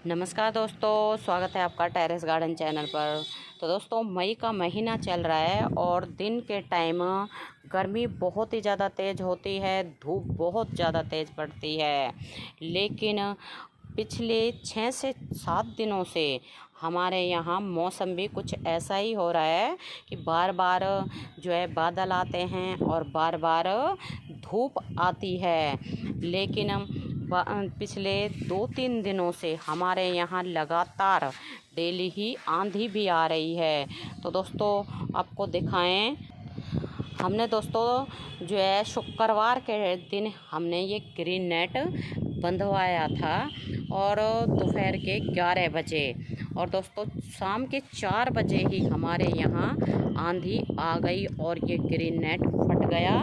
नमस्कार दोस्तों, स्वागत है आपका टेरेस गार्डन चैनल पर। तो दोस्तों, मई का महीना चल रहा है और दिन के टाइम गर्मी बहुत ही ज़्यादा तेज़ होती है, धूप बहुत ज़्यादा तेज़ पड़ती है। लेकिन पिछले 6 से 7 दिनों से हमारे यहाँ मौसम भी कुछ ऐसा ही हो रहा है कि बार बार जो है बादल आते हैं और बार बार धूप आती है। लेकिन पिछले 2-3 दिनों से हमारे यहाँ लगातार डेली ही आंधी भी आ रही है। तो दोस्तों, आपको दिखाएं, हमने दोस्तों जो है शुक्रवार के दिन हमने ये ग्रीन नेट बंधवाया था और दोपहर के 11 बजे, और दोस्तों शाम के 4 बजे ही हमारे यहाँ आंधी आ गई और ये ग्रीन नेट फट गया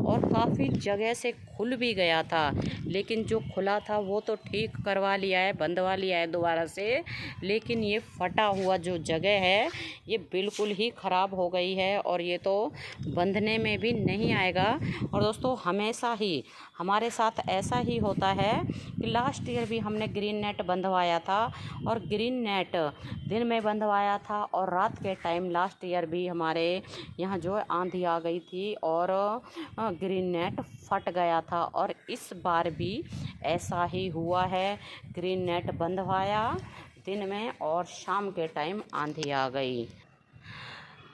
और काफ़ी जगह से खुल भी गया था। लेकिन जो खुला था वो तो ठीक करवा लिया है, बंधवा लिया है दोबारा से, लेकिन ये फटा हुआ जो जगह है ये बिल्कुल ही ख़राब हो गई है और ये तो बंधने में भी नहीं आएगा। और दोस्तों, हमेशा ही हमारे साथ ऐसा ही होता है कि लास्ट ईयर भी हमने ग्रीन नेट बंधवाया था और ग्रीन नेट दिन में बंधवाया था और रात के टाइम लास्ट ईयर भी हमारे यहाँ जो है आंधी आ गई थी और ग्रीन नेट फट गया था। और इस बार भी ऐसा ही हुआ है, ग्रीन नेट बंधवाया दिन में और शाम के टाइम आंधी आ गई।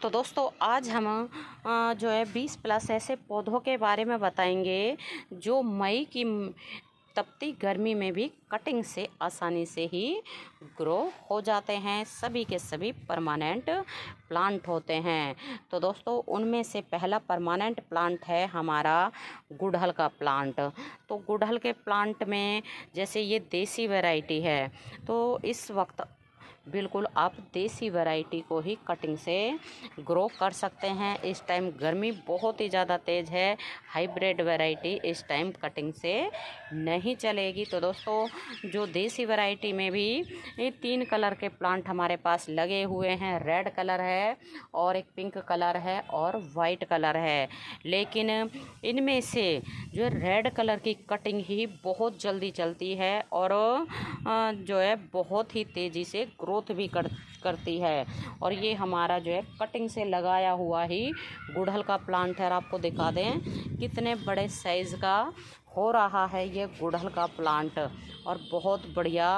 तो दोस्तों, आज हम जो है 20+ ऐसे पौधों के बारे में बताएंगे जो मई की तपती गर्मी में भी कटिंग से आसानी से ही ग्रो हो जाते हैं। सभी के सभी परमानेंट प्लांट होते हैं। तो दोस्तों, उनमें से पहला परमानेंट प्लांट है हमारा गुड़हल का प्लांट। तो गुड़हल के प्लांट में जैसे ये देसी वैरायटी है, तो इस वक्त बिल्कुल आप देसी वैरायटी को ही कटिंग से ग्रो कर सकते हैं। इस टाइम गर्मी बहुत ही ज़्यादा तेज़ है, हाइब्रिड वैरायटी इस टाइम कटिंग से नहीं चलेगी। तो दोस्तों, जो देसी वैरायटी में भी ये 3 कलर के प्लांट हमारे पास लगे हुए हैं। रेड कलर है और एक पिंक कलर है और वाइट कलर है। लेकिन इनमें से जो रेड कलर की कटिंग ही बहुत जल्दी चलती है और जो है बहुत ही तेज़ी से ग्रोथ भी करती है। और ये हमारा जो है कटिंग से लगाया हुआ ही गुड़हल का प्लांट है। और आपको दिखा दें कितने बड़े साइज़ का हो रहा है ये गुड़हल का प्लांट और बहुत बढ़िया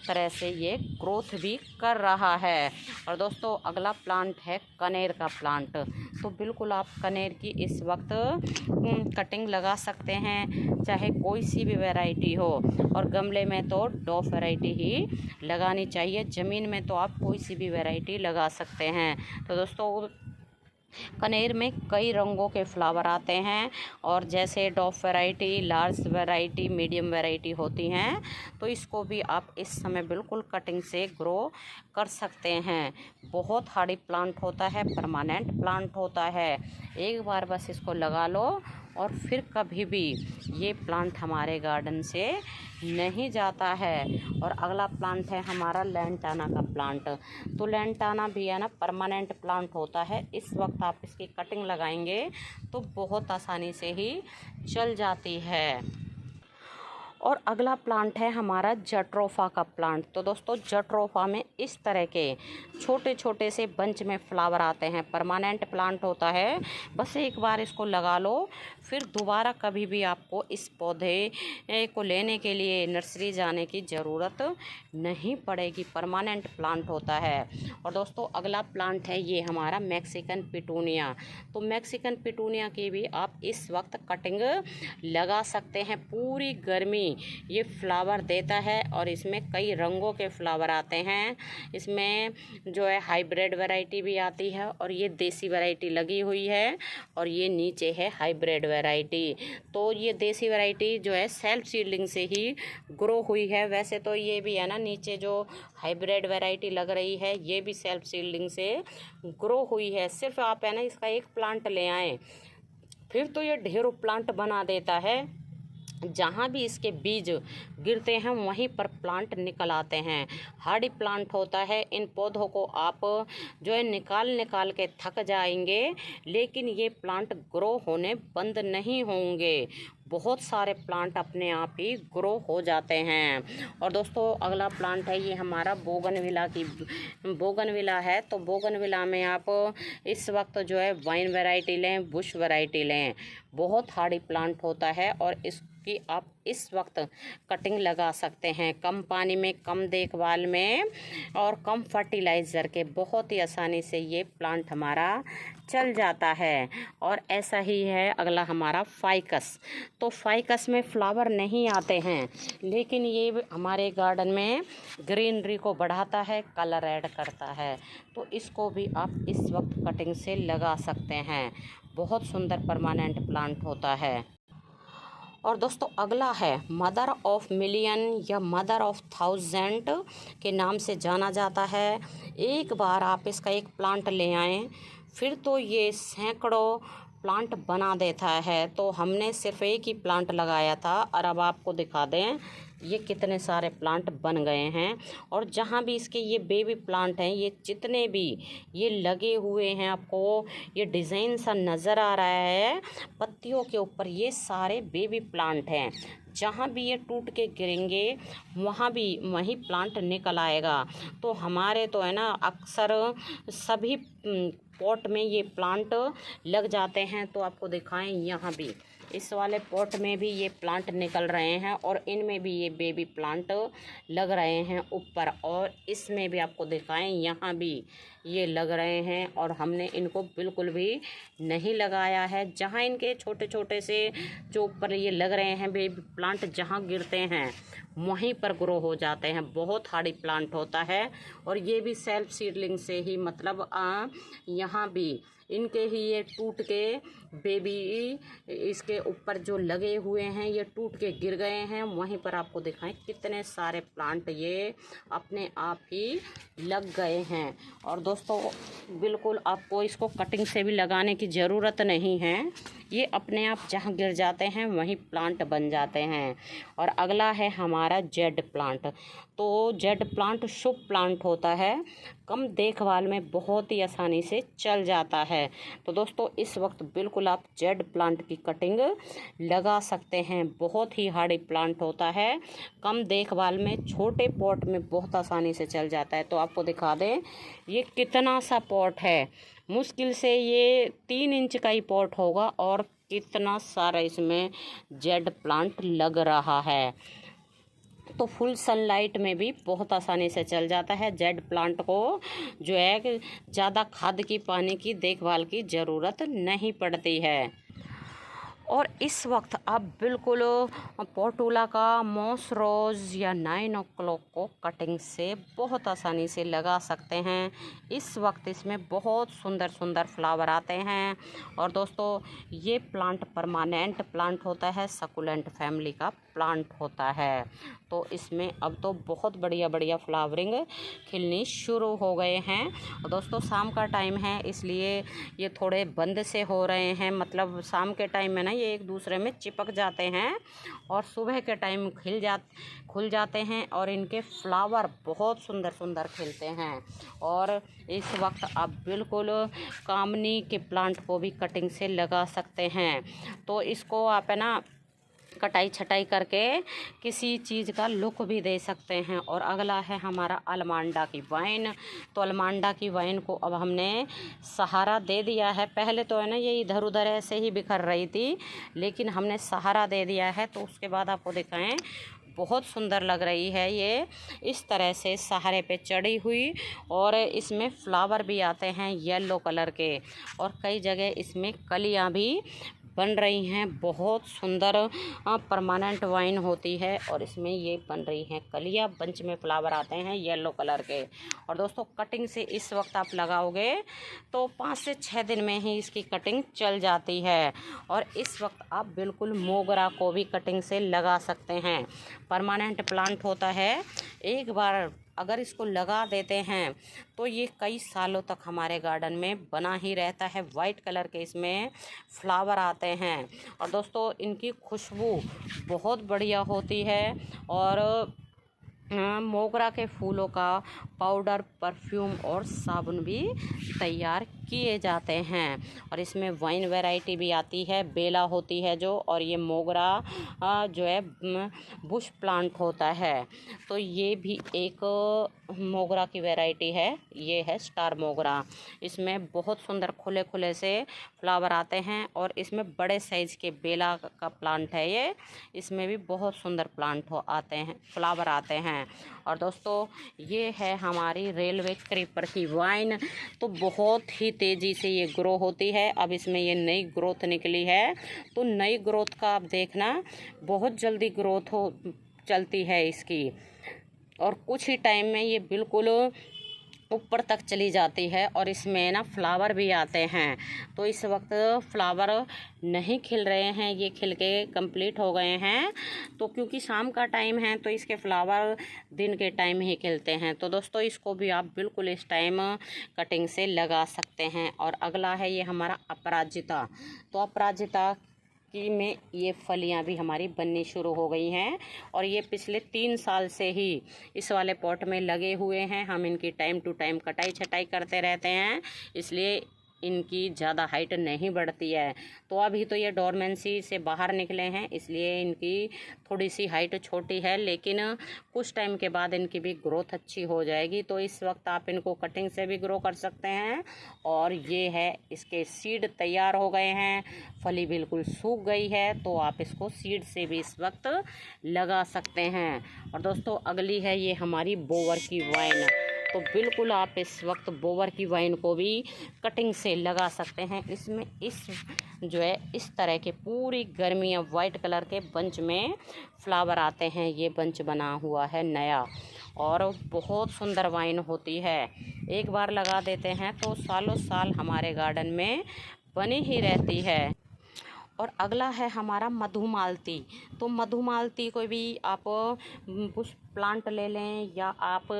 तरह से ये ग्रोथ भी कर रहा है। और दोस्तों, अगला प्लांट है कनेर का प्लांट। तो बिल्कुल आप कनेर की इस वक्त कटिंग लगा सकते हैं, चाहे कोई सी भी वैरायटी हो। और गमले में तो डॉफ वैरायटी ही लगानी चाहिए, ज़मीन में तो आप कोई सी भी वैरायटी लगा सकते हैं। तो दोस्तों, कनेर में कई रंगों के फ्लावर आते हैं और जैसे dwarf variety, large variety, medium variety होती हैं, तो इसको भी आप इस समय बिल्कुल कटिंग से ग्रो कर सकते हैं। बहुत हार्डी प्लांट होता है, परमानेंट प्लांट होता है। एक बार बस इसको लगा लो और फिर कभी भी ये प्लांट हमारे गार्डन से नहीं जाता है। और अगला प्लांट है हमारा लैंटाना का प्लांट। तो लैंटाना भी है ना परमानेंट प्लांट होता है। इस वक्त आप इसकी कटिंग लगाएंगे तो बहुत आसानी से ही चल जाती है। और अगला प्लांट है हमारा जट्रोफा का प्लांट। तो दोस्तों, जट्रोफा में इस तरह के छोटे छोटे से बंच में फ्लावर आते हैं, परमानेंट प्लांट होता है। बस एक बार इसको लगा लो, फिर दोबारा कभी भी आपको इस पौधे को लेने के लिए नर्सरी जाने की ज़रूरत नहीं पड़ेगी, परमानेंट प्लांट होता है। और दोस्तों, अगला प्लांट है ये हमारा मैक्सिकन पिटूनिया। तो मैक्सिकन पिटूनिया की भी आप इस वक्त कटिंग लगा सकते हैं। पूरी गर्मी ये फ्लावर देता है और इसमें कई रंगों के फ्लावर आते हैं। इसमें जो है हाइब्रिड वैरायटी भी आती है और ये देसी वैरायटी लगी हुई है और ये नीचे है हाइब्रिड वैरायटी। तो ये देसी वैरायटी जो है सेल्फ सीडलिंग से ही ग्रो हुई है। वैसे तो ये भी है ना, नीचे जो हाइब्रिड वैरायटी लग रही है ये भी सेल्फ सीडलिंग से ग्रो हुई है। सिर्फ आप है ना इसका एक प्लांट ले आएँ, फिर तो ये ढेरों प्लांट बना देता है। जहाँ भी इसके बीज गिरते हैं वहीं पर प्लांट निकल आते हैं। हार्डी प्लांट होता है। इन पौधों को आप जो है निकाल के थक जाएंगे, लेकिन ये प्लांट ग्रो होने बंद नहीं होंगे। बहुत सारे प्लांट अपने आप ही ग्रो हो जाते हैं। और दोस्तों अगला प्लांट है ये हमारा बोगनविला है। तो बोगनविला में आप इस वक्त जो है वाइन वैरायटी लें, बुश वैरायटी लें। बहुत हार्डी प्लांट होता है और इसकी आप इस वक्त कटिंग लगा सकते हैं, कम पानी में, कम देखभाल में और कम फर्टिलाइज़र के। बहुत ही आसानी से ये प्लांट हमारा चल जाता है। और ऐसा ही है अगला हमारा फाइकस। तो फाइकस में फ्लावर नहीं आते हैं, लेकिन ये हमारे गार्डन में ग्रीनरी को बढ़ाता है, कलर ऐड करता है। तो इसको भी आप इस वक्त कटिंग से लगा सकते हैं। बहुत सुंदर परमानेंट प्लांट होता है। और दोस्तों अगला है मदर ऑफ मिलियन या मदर ऑफ थाउजेंड के नाम से जाना जाता है। एक बार आप इसका एक प्लांट ले आएँ, फिर तो ये सैकड़ों प्लांट बना देता है। तो हमने सिर्फ एक ही प्लांट लगाया था और अब आपको दिखा दें ये कितने सारे प्लांट बन गए हैं। और जहाँ भी इसके ये बेबी प्लांट हैं, ये जितने भी ये लगे हुए हैं, आपको ये डिज़ाइन सा नज़र आ रहा है पत्तियों के ऊपर, ये सारे बेबी प्लांट हैं। जहाँ भी ये टूट के गिरेंगे वहीं प्लांट निकल आएगा। तो हमारे तो है ना अक्सर सभी पॉट में ये प्लांट लग जाते हैं। तो आपको दिखाएं यहाँ भी इस वाले पॉट में भी ये प्लांट निकल रहे हैं और इनमें भी ये बेबी प्लांट लग रहे हैं ऊपर। और इसमें भी आपको दिखाएं यहाँ भी ये लग रहे हैं और हमने इनको बिल्कुल भी नहीं लगाया है। जहाँ इनके छोटे छोटे से जो ऊपर ये लग रहे हैं बेबी प्लांट, जहाँ गिरते हैं वहीं पर ग्रो हो जाते हैं। बहुत हार्डी प्लांट होता है। और ये भी सेल्फ सीडलिंग से ही, मतलब यहाँ भी इनके ही ये टूट के बेबी इसके ऊपर जो लगे हुए हैं ये टूट के गिर गए हैं। वहीं पर आपको दिखाएं कितने सारे प्लांट ये अपने आप ही लग गए हैं। और दोस्तों बिल्कुल आपको इसको कटिंग से भी लगाने की ज़रूरत नहीं है, ये अपने आप जहाँ गिर जाते हैं वहीं प्लांट बन जाते हैं। और अगला है हमारा जेड प्लांट। तो जेड प्लांट शुभ प्लांट होता है, कम देखभाल में बहुत ही आसानी से चल जाता है। तो दोस्तों इस वक्त बिल्कुल आप जेड प्लांट की कटिंग लगा सकते हैं। बहुत ही हार्डी प्लांट होता है, कम देखभाल में, छोटे पॉट में बहुत आसानी से चल जाता है। तो आपको दिखा दें ये कितना सा पॉट है, मुश्किल से ये 3 इंच का ही पॉट होगा और कितना सारा इसमें जेड प्लांट लग रहा है। तो फुल सनलाइट में भी बहुत आसानी से चल जाता है। जेड प्लांट को जो है कि ज़्यादा खाद की, पानी की, देखभाल की ज़रूरत नहीं पड़ती है। और इस वक्त आप बिल्कुल पोर्टुला का मॉस रोज़ या 9 o'clock को कटिंग से बहुत आसानी से लगा सकते हैं। इस वक्त इसमें बहुत सुंदर सुंदर फ्लावर आते हैं। और दोस्तों ये प्लांट परमानेंट प्लांट होता है, सकुलेंट फैमिली का प्लांट होता है। तो इसमें अब तो बहुत बढ़िया बढ़िया फ्लावरिंग खिलनी शुरू हो गए हैं। और दोस्तों शाम का टाइम है इसलिए ये थोड़े बंद से हो रहे हैं, मतलब शाम के टाइम में ना ये एक दूसरे में चिपक जाते हैं और सुबह के टाइम खुल जाते हैं और इनके फ्लावर बहुत सुंदर सुंदर खिलते हैं। और इस वक्त आप बिल्कुल कामनी के प्लांट को भी कटिंग से लगा सकते हैं। तो इसको आप है ना कटाई छटाई करके किसी चीज़ का लुक भी दे सकते हैं। और अगला है हमारा अलमांडा की वाइन। तो अलमांडा की वाइन को अब हमने सहारा दे दिया है। पहले तो है ना ये इधर उधर ऐसे ही बिखर रही थी, लेकिन हमने सहारा दे दिया है। तो उसके बाद आपको दिखाएं बहुत सुंदर लग रही है ये इस तरह से सहारे पे चढ़ी हुई। और इसमें फ्लावर भी आते हैं येलो कलर के और कई जगह इसमें कलियां भी बन रही हैं। बहुत सुंदर परमानेंट वाइन होती है और इसमें ये बन रही हैं कलियां, बंच में फ्लावर आते हैं येलो कलर के। और दोस्तों कटिंग से इस वक्त आप लगाओगे तो 5 से 6 दिन में ही इसकी कटिंग चल जाती है। और इस वक्त आप बिल्कुल मोगरा को भी कटिंग से लगा सकते हैं। परमानेंट प्लांट होता है, एक बार अगर इसको लगा देते हैं तो ये कई सालों तक हमारे गार्डन में बना ही रहता है। वाइट कलर के इसमें फ्लावर आते हैं और दोस्तों इनकी खुशबू बहुत बढ़िया होती है। और मोगरा के फूलों का पाउडर, परफ्यूम और साबुन भी तैयार किए जाते हैं। और इसमें वाइन वैरायटी भी आती है, बेला होती है जो, और ये मोगरा जो है बुश प्लांट होता है। तो ये भी एक मोगरा की वैरायटी है, ये है स्टार मोगरा। इसमें बहुत सुंदर खुले खुले से फ्लावर आते हैं और इसमें बड़े साइज़ के बेला का प्लांट है ये। इसमें भी बहुत सुंदर प्लांट आते हैं, फ्लावर आते हैं। और दोस्तों ये है हमारी रेलवे क्रीपर की वाइन। तो बहुत ही तेज़ी से ये ग्रो होती है। अब इसमें ये नई ग्रोथ निकली है, तो नई ग्रोथ का आप देखना, बहुत जल्दी ग्रोथ चलती है इसकी और कुछ ही टाइम में ये बिल्कुल ऊपर तक चली जाती है। और इसमें ना फ्लावर भी आते हैं। तो इस वक्त फ्लावर नहीं खिल रहे हैं, ये खिल के कंप्लीट हो गए हैं। तो क्योंकि शाम का टाइम है तो इसके फ्लावर दिन के टाइम ही खिलते हैं। तो दोस्तों इसको भी आप बिल्कुल इस टाइम कटिंग से लगा सकते हैं। और अगला है ये हमारा अपराजिता। तो अपराजिता की में ये फलियां भी हमारी बननी शुरू हो गई हैं और ये पिछले 3 साल से ही इस वाले पॉट में लगे हुए हैं। हम इनकी टाइम टू टाइम कटाई छटाई करते रहते हैं, इसलिए इनकी ज़्यादा हाइट नहीं बढ़ती है। तो अभी तो ये डोरमेंसी से बाहर निकले हैं, इसलिए इनकी थोड़ी सी हाइट छोटी है, लेकिन कुछ टाइम के बाद इनकी भी ग्रोथ अच्छी हो जाएगी। तो इस वक्त आप इनको कटिंग से भी ग्रो कर सकते हैं। और ये है, इसके सीड तैयार हो गए हैं, फली बिल्कुल सूख गई है, तो आप इसको सीड से भी इस वक्त लगा सकते हैं। और दोस्तों अगली है ये हमारी बोवर की वाइन। तो बिल्कुल आप इस वक्त बोवर की वाइन को भी कटिंग से लगा सकते हैं। इसमें जो है इस तरह के पूरी गर्मियाँ वाइट कलर के बंच में फ्लावर आते हैं। ये बंच बना हुआ है नया और बहुत सुंदर वाइन होती है। एक बार लगा देते हैं तो सालों साल हमारे गार्डन में बनी ही रहती है। और अगला है हमारा मधुमालती। तो मधुमालती को भी आप कुछ प्लांट ले लें या आप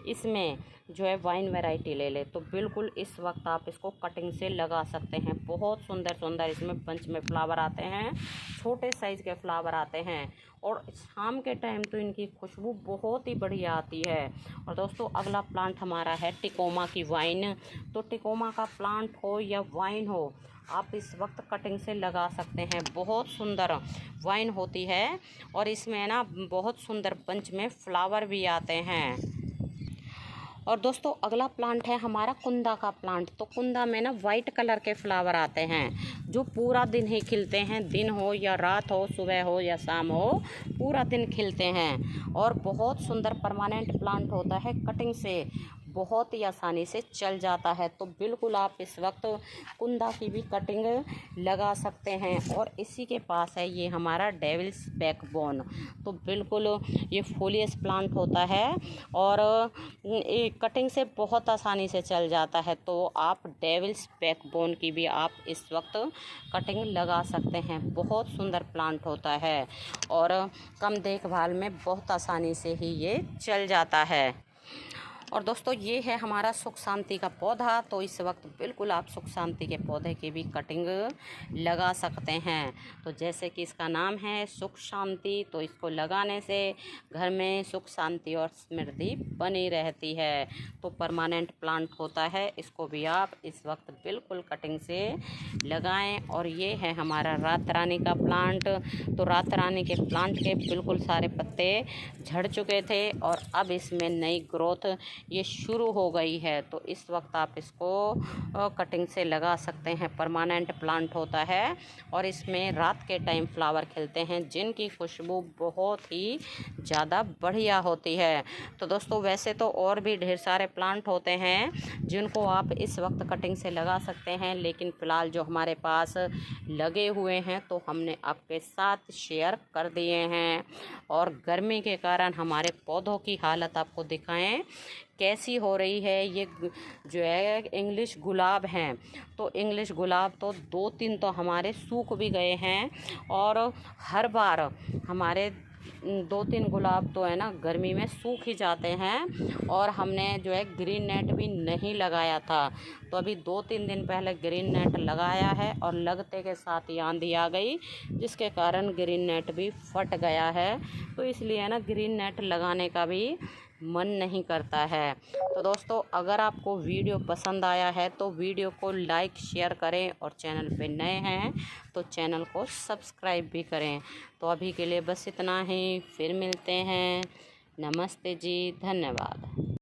इसमें जो है वाइन वैरायटी ले लें, तो बिल्कुल इस वक्त आप इसको कटिंग से लगा सकते हैं। बहुत सुंदर सुंदर इसमें बंच में फ्लावर आते हैं, छोटे साइज़ के फ्लावर आते हैं और शाम के टाइम तो इनकी खुशबू बहुत ही बढ़िया आती है। और दोस्तों अगला प्लांट हमारा है टिकोमा की वाइन। तो टिकोमा का प्लांट हो या वाइन हो, आप इस वक्त कटिंग से लगा सकते हैं। बहुत सुंदर वाइन होती है और इसमें ना बहुत सुंदर बंच में फ्लावर भी आते हैं। और दोस्तों अगला प्लांट है हमारा कुंदा का प्लांट। तो कुंदा में ना वाइट कलर के फ्लावर आते हैं जो पूरा दिन ही खिलते हैं, दिन हो या रात हो, सुबह हो या शाम हो, पूरा दिन खिलते हैं और बहुत सुंदर परमानेंट प्लांट होता है। कटिंग से बहुत ही आसानी से चल जाता है। तो बिल्कुल आप इस वक्त कुंदा की भी कटिंग लगा सकते हैं। और इसी के पास है ये हमारा डेविल्स बैकबोन। तो बिल्कुल ये फोलियस प्लांट होता है और ये कटिंग से बहुत आसानी से चल जाता है। तो आप डेविल्स बैकबोन की भी आप इस वक्त कटिंग लगा सकते हैं। बहुत सुंदर प्लांट होता है और कम देखभाल में बहुत आसानी से ही ये चल जाता है। और दोस्तों ये है हमारा सुख शांति का पौधा। तो इस वक्त बिल्कुल आप सुख शांति के पौधे की भी कटिंग लगा सकते हैं। तो जैसे कि इसका नाम है सुख शांति, तो इसको लगाने से घर में सुख शांति और समृद्धि बनी रहती है। तो परमानेंट प्लांट होता है, इसको भी आप इस वक्त बिल्कुल कटिंग से लगाएं। और ये है हमारा रात रानी का प्लांट। तो रात रानी के प्लांट के बिल्कुल सारे पत्ते झड़ चुके थे और अब इसमें नई ग्रोथ ये शुरू हो गई है। तो इस वक्त आप इसको कटिंग से लगा सकते हैं। परमानेंट प्लांट होता है और इसमें रात के टाइम फ्लावर खिलते हैं जिनकी खुशबू बहुत ही ज़्यादा बढ़िया होती है। तो दोस्तों वैसे तो और भी ढेर सारे प्लांट होते हैं जिनको आप इस वक्त कटिंग से लगा सकते हैं, लेकिन फ़िलहाल जो हमारे पास लगे हुए हैं तो हमने आपके साथ शेयर कर दिए हैं। और गर्मी के कारण हमारे पौधों की हालत आपको दिखाएं कैसी हो रही है। ये जो है इंग्लिश गुलाब हैं, तो इंग्लिश गुलाब तो 2-3 तो हमारे सूख भी गए हैं और हर बार हमारे 2-3 गुलाब तो है ना गर्मी में सूख ही जाते हैं। और हमने जो है ग्रीन नेट भी नहीं लगाया था, तो अभी 2-3 दिन पहले ग्रीन नेट लगाया है और लगते के साथ ही आंधी आ गई, जिसके कारण ग्रीन नेट भी फट गया है। तो इसलिए है ना ग्रीन नेट लगाने का भी मन नहीं करता है। तो दोस्तों, अगर आपको वीडियो पसंद आया है तो वीडियो को लाइक शेयर करें, और चैनल पे नए हैं तो चैनल को सब्सक्राइब भी करें। तो अभी के लिए बस इतना ही, फिर मिलते हैं। नमस्ते जी, धन्यवाद।